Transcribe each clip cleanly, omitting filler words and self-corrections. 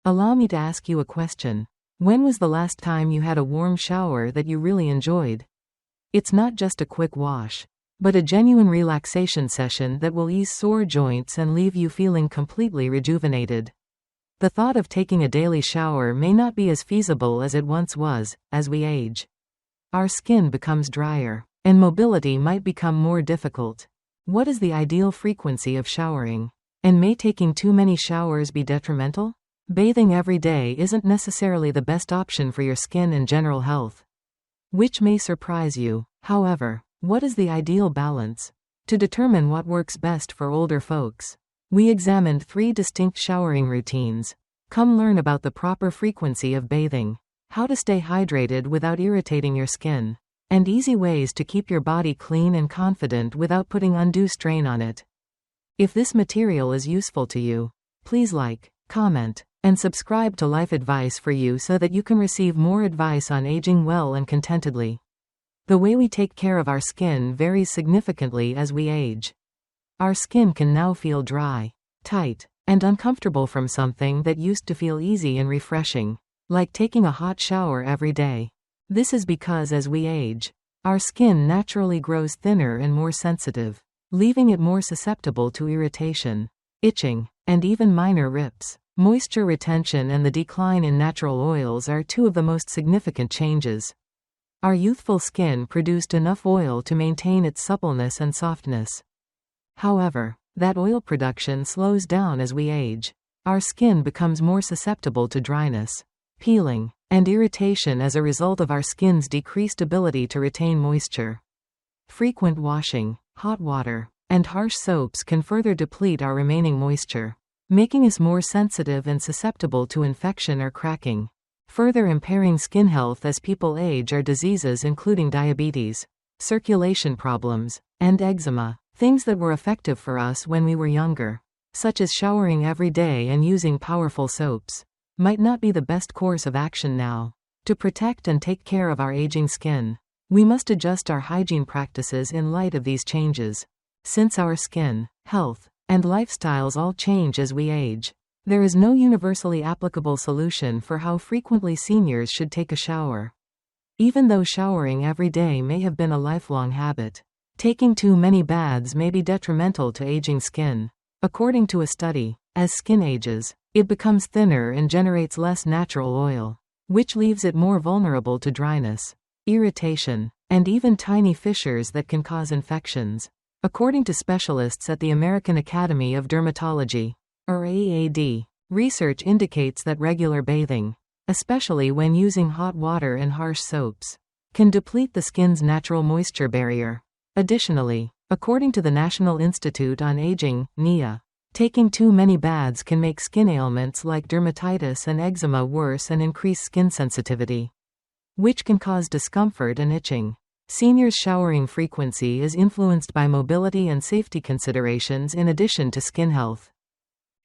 Allow me to ask you a question. When was the last time you had a warm shower that you really enjoyed? It's not just a quick wash, but a genuine relaxation session that will ease sore joints and leave you feeling completely rejuvenated. The thought of taking a daily shower may not be as feasible as it once was. As we age, our skin becomes drier, and mobility might become more difficult. What is the ideal frequency of showering? And may taking too many showers be detrimental? Bathing every day isn't necessarily the best option for your skin and general health, which may surprise you. However, what is the ideal balance? To determine what works best for older folks, we examined 3 distinct showering routines. Come learn about the proper frequency of bathing, how to stay hydrated without irritating your skin, and easy ways to keep your body clean and confident without putting undue strain on it. If this material is useful to you, please like, comment, and subscribe to Life Advice for You so that you can receive more advice on aging well and contentedly. The way we take care of our skin varies significantly as we age. Our skin can now feel dry, tight, and uncomfortable from something that used to feel easy and refreshing, like taking a hot shower every day. This is because as we age, our skin naturally grows thinner and more sensitive, leaving it more susceptible to irritation, itching, and even minor rips. Moisture retention and the decline in natural oils are 2 of the most significant changes. Our youthful skin produced enough oil to maintain its suppleness and softness. However, that oil production slows down as we age. Our skin becomes more susceptible to dryness, peeling, and irritation as a result of our skin's decreased ability to retain moisture. Frequent washing, hot water, and harsh soaps can further deplete our remaining moisture, making us more sensitive and susceptible to infection or cracking. Further impairing skin health as people age are diseases including diabetes, circulation problems, and eczema, things that were effective for us when we were younger, such as showering every day and using powerful soaps, might not be the best course of action now. To protect and take care of our aging skin, we must adjust our hygiene practices in light of these changes. Since our skin, health, and lifestyles all change as we age, there is no universally applicable solution for how frequently seniors should take a shower. Even though showering every day may have been a lifelong habit, taking too many baths may be detrimental to aging skin. According to a study, as skin ages, it becomes thinner and generates less natural oil, which leaves it more vulnerable to dryness, irritation, and even tiny fissures that can cause infections. According to specialists at the American Academy of Dermatology, or AAD, research indicates that regular bathing, especially when using hot water and harsh soaps, can deplete the skin's natural moisture barrier. Additionally, according to the National Institute on Aging, NIA, taking too many baths can make skin ailments like dermatitis and eczema worse and increase skin sensitivity, which can cause discomfort and itching. Seniors' showering frequency is influenced by mobility and safety considerations in addition to skin health.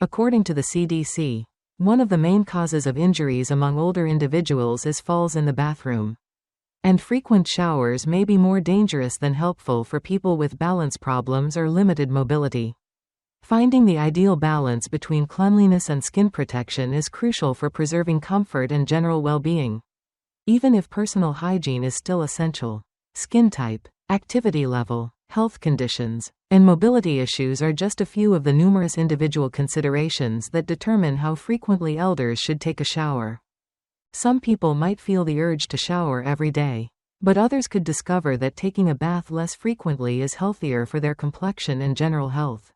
According to the CDC, one of the main causes of injuries among older individuals is falls in the bathroom. And frequent showers may be more dangerous than helpful for people with balance problems or limited mobility. Finding the ideal balance between cleanliness and skin protection is crucial for preserving comfort and general well-being. Even if personal hygiene is still essential, skin type, activity level, health conditions, and mobility issues are just a few of the numerous individual considerations that determine how frequently elders should take a shower. Some people might feel the urge to shower every day, but others could discover that taking a bath less frequently is healthier for their complexion and general health.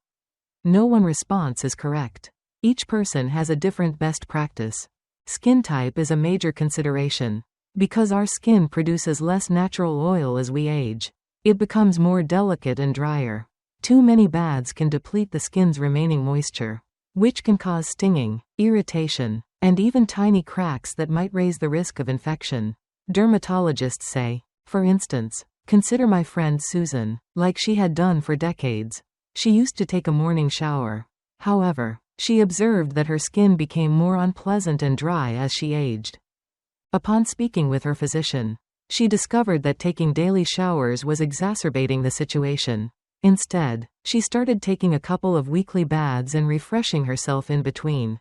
No one response is correct. Each person has a different best practice. Skin type is a major consideration. Because our skin produces less natural oil as we age, it becomes more delicate and drier. Too many baths can deplete the skin's remaining moisture, which can cause stinging, irritation, and even tiny cracks that might raise the risk of infection. Dermatologists say, for instance, consider my friend Susan, like she had done for decades. She used to take a morning shower. However, she observed that her skin became more unpleasant and dry as she aged. Upon speaking with her physician, she discovered that taking daily showers was exacerbating the situation. Instead, she started taking a couple of weekly baths and refreshing herself in between.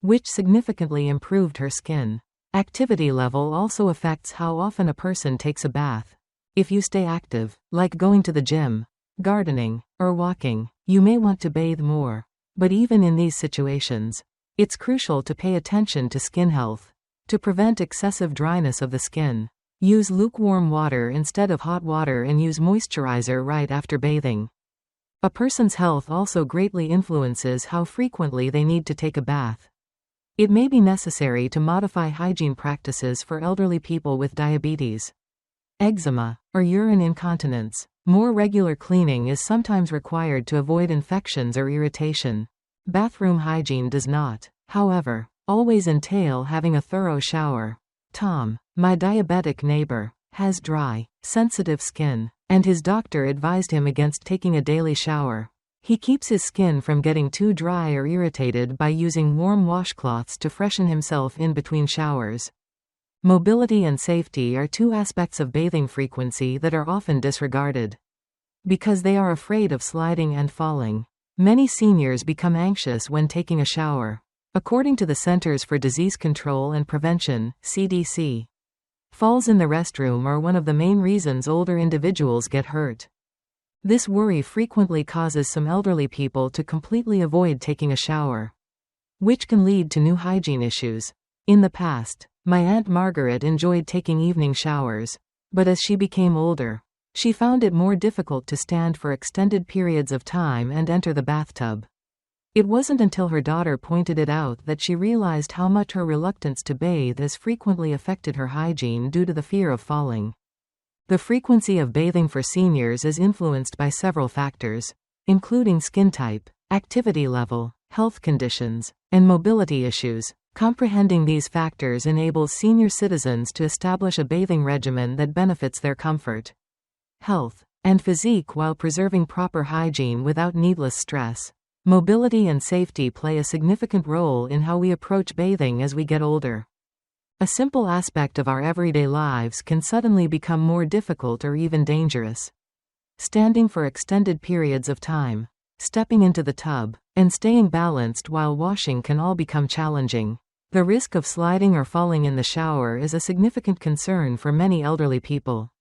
which significantly improved her skin. Activity level also affects how often a person takes a bath. If you stay active, like going to the gym, gardening, or walking, you may want to bathe more. But even in these situations, it's crucial to pay attention to skin health. To prevent excessive dryness of the skin, use lukewarm water instead of hot water and use moisturizer right after bathing. A person's health also greatly influences how frequently they need to take a bath. It may be necessary to modify hygiene practices for elderly people with diabetes, eczema, or urine incontinence. More regular cleaning is sometimes required to avoid infections or irritation. Bathroom hygiene does not, however, always entail having a thorough shower. Tom, my diabetic neighbor, has dry, sensitive skin, and his doctor advised him against taking a daily shower. He keeps his skin from getting too dry or irritated by using warm washcloths to freshen himself in between showers. Mobility and safety are two aspects of bathing frequency that are often disregarded. Because they are afraid of sliding and falling, many seniors become anxious when taking a shower. According to the Centers for Disease Control and Prevention, CDC, falls in the restroom are one of the main reasons older individuals get hurt. This worry frequently causes some elderly people to completely avoid taking a shower, which can lead to new hygiene issues. In the past, my Aunt Margaret enjoyed taking evening showers, but as she became older, she found it more difficult to stand for extended periods of time and enter the bathtub. It wasn't until her daughter pointed it out that she realized how much her reluctance to bathe as frequently affected her hygiene due to the fear of falling. The frequency of bathing for seniors is influenced by several factors, including skin type, activity level, health conditions, and mobility issues. Comprehending these factors enables senior citizens to establish a bathing regimen that benefits their comfort, health, and physique while preserving proper hygiene without needless stress. Mobility and safety play a significant role in how we approach bathing as we get older. A simple aspect of our everyday lives can suddenly become more difficult or even dangerous. Standing for extended periods of time, stepping into the tub, and staying balanced while washing can all become challenging. The risk of sliding or falling in the shower is a significant concern for many elderly people.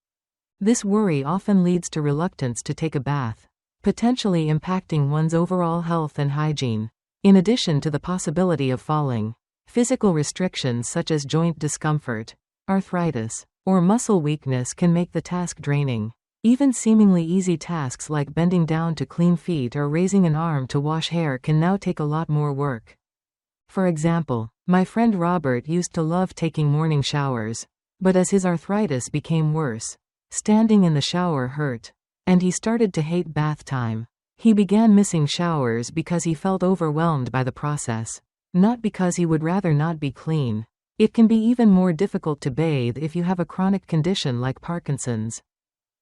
This worry often leads to reluctance to take a bath, potentially impacting one's overall health and hygiene. In addition to the possibility of falling, physical restrictions such as joint discomfort, arthritis, or muscle weakness can make the task draining. Even seemingly easy tasks like bending down to clean feet or raising an arm to wash hair can now take a lot more work. For example, my friend Robert used to love taking morning showers, but as his arthritis became worse, standing in the shower hurt, and he started to hate bath time. He began missing showers because he felt overwhelmed by the process, not because he would rather not be clean. It can be even more difficult to bathe if you have a chronic condition like Parkinson's,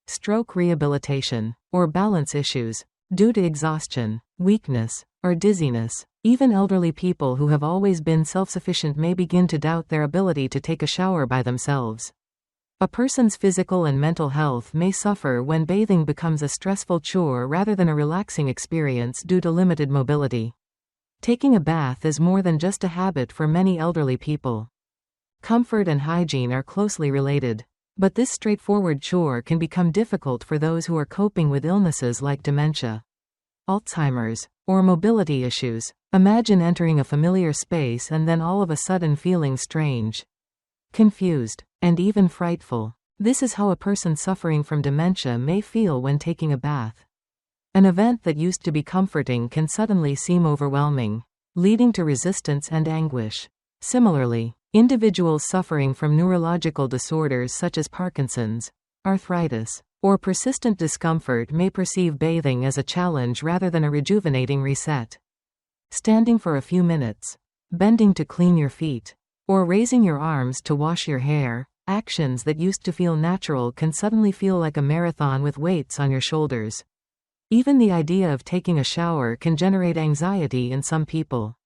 stroke rehabilitation, or balance issues, due to exhaustion, weakness, or dizziness. Even elderly people who have always been self-sufficient may begin to doubt their ability to take a shower by themselves. A person's physical and mental health may suffer when bathing becomes a stressful chore rather than a relaxing experience due to limited mobility. Taking a bath is more than just a habit for many elderly people. Comfort and hygiene are closely related, but this straightforward chore can become difficult for those who are coping with illnesses like dementia, Alzheimer's, or mobility issues. Imagine entering a familiar space and then all of a sudden feeling strange, confused, and even frightful. This is how a person suffering from dementia may feel when taking a bath. An event that used to be comforting can suddenly seem overwhelming, leading to resistance and anguish. Similarly, individuals suffering from neurological disorders such as Parkinson's, arthritis, or persistent discomfort may perceive bathing as a challenge rather than a rejuvenating reset. Standing for a few minutes, bending to clean your feet, or raising your arms to wash your hair, actions that used to feel natural can suddenly feel like a marathon with weights on your shoulders. Even the idea of taking a shower can generate anxiety in some people.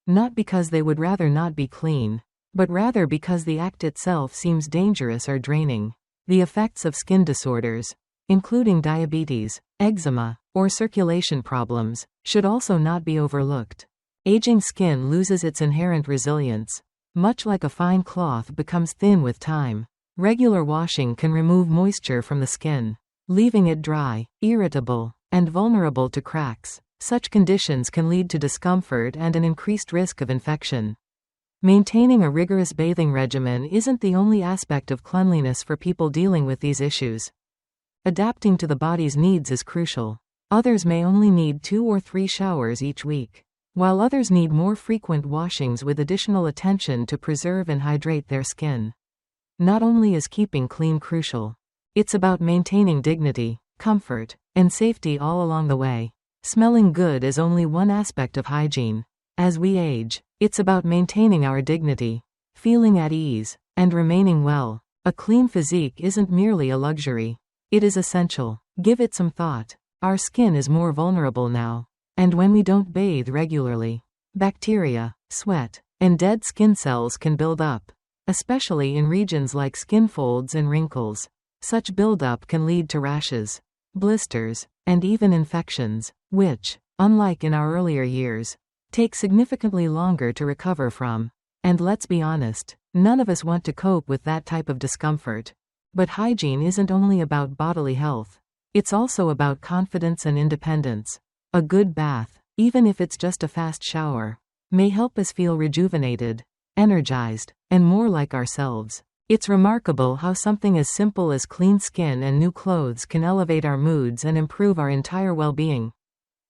Not because they would rather not be clean, but rather because the act itself seems dangerous or draining. The effects of skin disorders, including diabetes, eczema, or circulation problems, should also not be overlooked. Aging skin loses its inherent resilience. Much like a fine cloth becomes thin with time. Regular washing can remove moisture from the skin, leaving it dry, irritable, and vulnerable to cracks. Such conditions can lead to discomfort and an increased risk of infection. Maintaining a rigorous bathing regimen isn't the only aspect of cleanliness for people dealing with these issues. Adapting to the body's needs is crucial. Others may only need 2 or 3 showers each week, while others need more frequent washings with additional attention to preserve and hydrate their skin. Not only is keeping clean crucial, it's about maintaining dignity, comfort, and safety all along the way. Smelling good is only one aspect of hygiene. As we age, it's about maintaining our dignity, feeling at ease, and remaining well. A clean physique isn't merely a luxury. It is essential. Give it some thought. Our skin is more vulnerable now. And when we don't bathe regularly, bacteria, sweat, and dead skin cells can build up, especially in regions like skin folds and wrinkles. Such buildup can lead to rashes, blisters, and even infections, which, unlike in our earlier years, take significantly longer to recover from. And let's be honest, none of us want to cope with that type of discomfort. But hygiene isn't only about bodily health. It's also about confidence and independence. A good bath, even if it's just a fast shower, may help us feel rejuvenated, energized, and more like ourselves. It's remarkable how something as simple as clean skin and new clothes can elevate our moods and improve our entire well-being.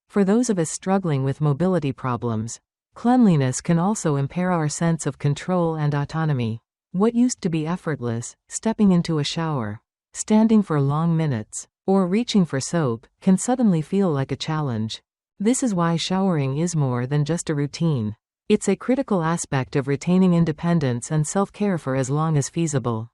For those of us struggling with mobility problems, cleanliness can also impair our sense of control and autonomy. What used to be effortless, stepping into a shower, standing for long minutes, or reaching for soap, can suddenly feel like a challenge. This is why showering is more than just a routine. It's a critical aspect of retaining independence and self-care for as long as feasible.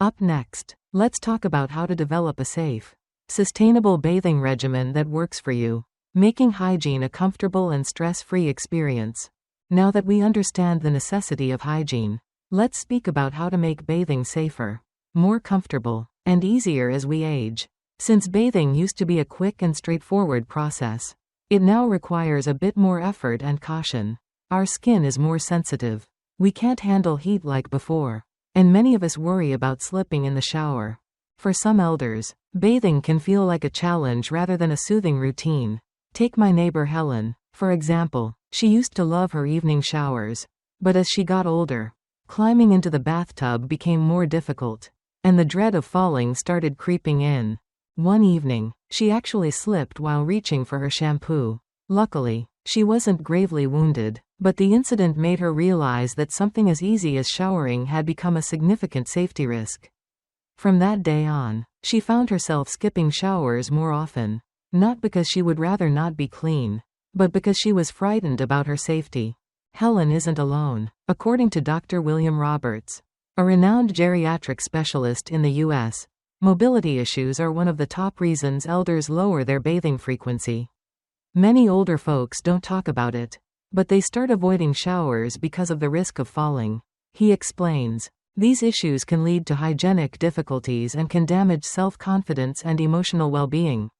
Up next, let's talk about how to develop a safe, sustainable bathing regimen that works for you, making hygiene a comfortable and stress-free experience. Now that we understand the necessity of hygiene, let's speak about how to make bathing safer, more comfortable, and easier as we age. Since bathing used to be a quick and straightforward process, it now requires a bit more effort and caution. Our skin is more sensitive. We can't handle heat like before, and many of us worry about slipping in the shower. For some elders, bathing can feel like a challenge rather than a soothing routine. Take my neighbor Helen, for example. She used to love her evening showers, but as she got older, climbing into the bathtub became more difficult, and the dread of falling started creeping in. One evening, she actually slipped while reaching for her shampoo. Luckily, she wasn't gravely wounded, but the incident made her realize that something as easy as showering had become a significant safety risk. From that day on, she found herself skipping showers more often, not because she would rather not be clean, but because she was frightened about her safety. Helen isn't alone. According to Dr. William Roberts, a renowned geriatric specialist in the U.S., mobility issues are one of the top reasons elders lower their bathing frequency. Many older folks don't talk about it, but they start avoiding showers because of the risk of falling. He explains, these issues can lead to hygienic difficulties and can damage self-confidence and emotional well-being.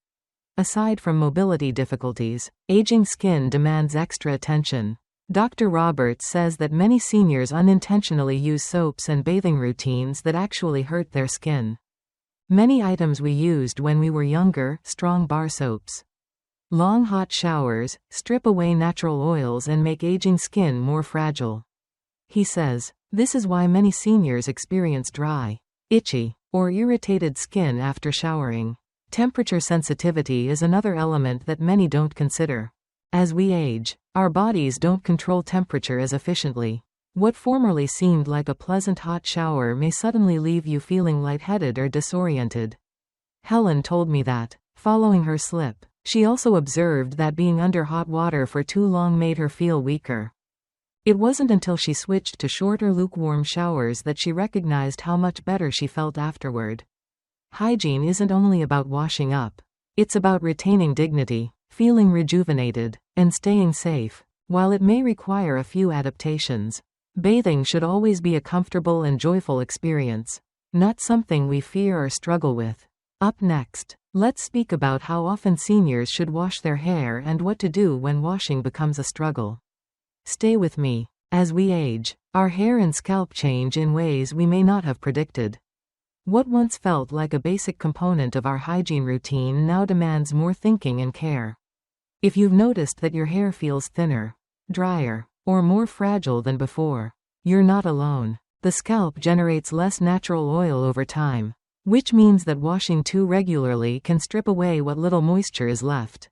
Aside from mobility difficulties, aging skin demands extra attention. Dr. Roberts says that many seniors unintentionally use soaps and bathing routines that actually hurt their skin. Many items we used when we were younger, strong bar soaps. Long hot showers, strip away natural oils and make aging skin more fragile. He says, this is why many seniors experience dry, itchy, or irritated skin after showering. Temperature sensitivity is another element that many don't consider. As we age, our bodies don't control temperature as efficiently. What formerly seemed like a pleasant hot shower may suddenly leave you feeling lightheaded or disoriented. Helen told me that, following her slip, she also observed that being under hot water for too long made her feel weaker. It wasn't until she switched to shorter lukewarm showers that she recognized how much better she felt afterward. Hygiene isn't only about washing up. It's about retaining dignity, feeling rejuvenated, and staying safe. While it may require a few adaptations, bathing should always be a comfortable and joyful experience, not something we fear or struggle with. Up next, let's speak about how often seniors should wash their hair and what to do when washing becomes a struggle. Stay with me. As we age, our hair and scalp change in ways we may not have predicted. What once felt like a basic component of our hygiene routine now demands more thinking and care. If you've noticed that your hair feels thinner, drier, or more fragile than before, you're not alone. The scalp generates less natural oil over time, which means that washing too regularly can strip away what little moisture is left,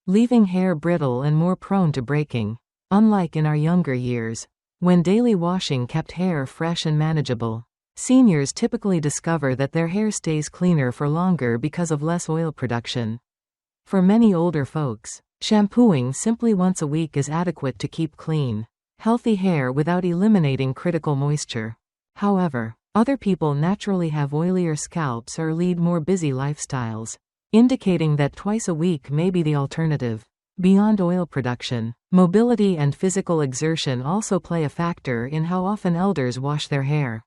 leaving hair brittle and more prone to breaking. Unlike in our younger years, when daily washing kept hair fresh and manageable, seniors typically discover that their hair stays cleaner for longer because of less oil production. For many older folks, shampooing simply once a week is adequate to keep clean, healthy hair without eliminating critical moisture. However, other people naturally have oilier scalps or lead more busy lifestyles, indicating that twice a week may be the alternative. Beyond oil production, mobility and physical exertion also play a factor in how often elders wash their hair.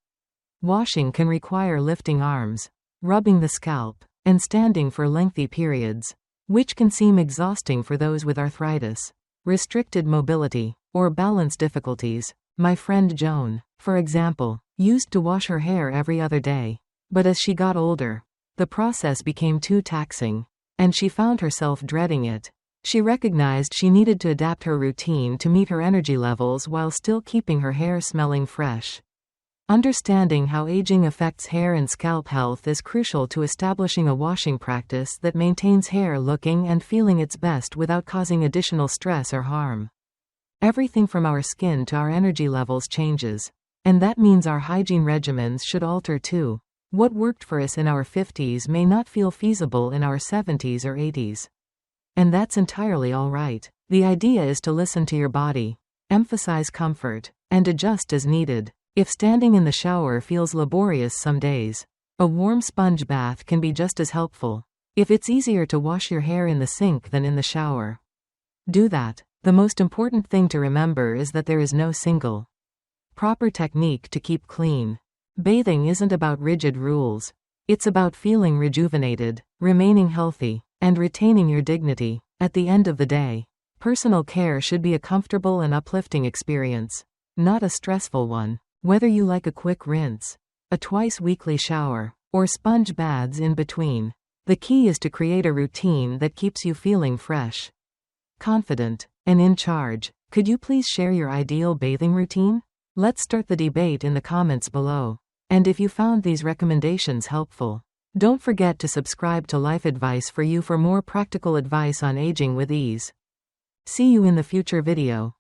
Washing can require lifting arms, rubbing the scalp, and standing for lengthy periods, which can seem exhausting for those with arthritis, restricted mobility, or balance difficulties. My friend Joan, for example, used to wash her hair every other day, but as she got older, the process became too taxing, and she found herself dreading it. She recognized she needed to adapt her routine to meet her energy levels while still keeping her hair smelling fresh. Understanding how aging affects hair and scalp health is crucial to establishing a washing practice that maintains hair looking and feeling its best without causing additional stress or harm. Everything from our skin to our energy levels changes, and that means our hygiene regimens should alter too. What worked for us in our 50s may not feel feasible in our 70s or 80s. And that's entirely all right. The idea is to listen to your body, emphasize comfort, and adjust as needed. If standing in the shower feels laborious some days, a warm sponge bath can be just as helpful. If it's easier to wash your hair in the sink than in the shower, do that. The most important thing to remember is that there is no single proper technique to keep clean. Bathing isn't about rigid rules. It's about feeling rejuvenated, remaining healthy, and retaining your dignity. At the end of the day, personal care should be a comfortable and uplifting experience, not a stressful one. Whether you like a quick rinse, a twice-weekly shower, or sponge baths in between, the key is to create a routine that keeps you feeling fresh, confident, and in charge. Could you please share your ideal bathing routine? Let's start the debate in the comments below. And if you found these recommendations helpful, don't forget to subscribe to Life Advice for You for more practical advice on aging with ease. See you in the future video.